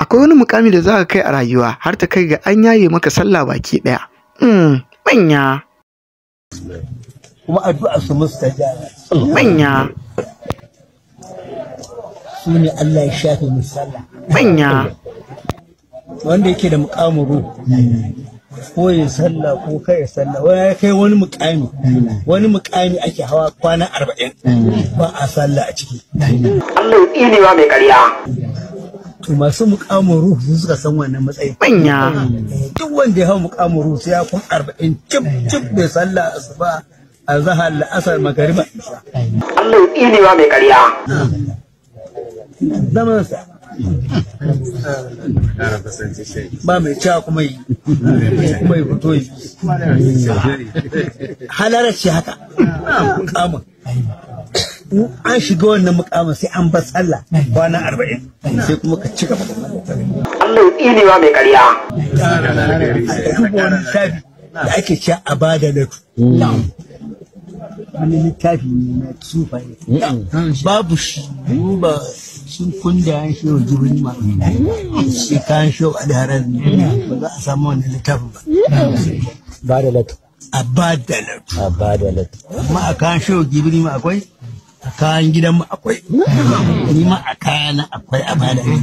akwai wani mukami da za ka kai a rayuwa har ta kai ga an yaye maka sallah baki ɗaya. Manya. Kuma addu'a su mustajaba. Manya. Su ne Allah ya shafe mu sallah. Manya. Wanda yake da mukamin ruhu. Ko ya sallah ko kai sallah wani ya kai wani mukami ake hawa kwana 40 ba a sallah a ciki. Allah ya tsinewa mai ƙarya. To masu mukamin ruhu su suka san wannan matsayi. Manya. Duk wanda ya hawa mukamin ruhu sai ya kun 40 cip bai sallah asuba azhar la'asar magariba. Allah ya tsinewa mai ƙarya. Zaman sa ba mai cewa kuma yi fito yi halarar ce haka mukamin an shiga wannan mukamin sai an bar sallah kwana 40 sai kuma ka ci gaba da Allah ya tsinewa mai ƙarya. wani littafi da ake cewa a bada latu wani littafi ne na sufaye babu shi ba sun kunda an shi wa jibin ma shi kan shi wa alharar ba za a samu wani littafin ba da latu a ba da latu amma a kan shi wa jibin ma akwai a kayan gidan mu akwai ni ma a kayana akwai a ba da latu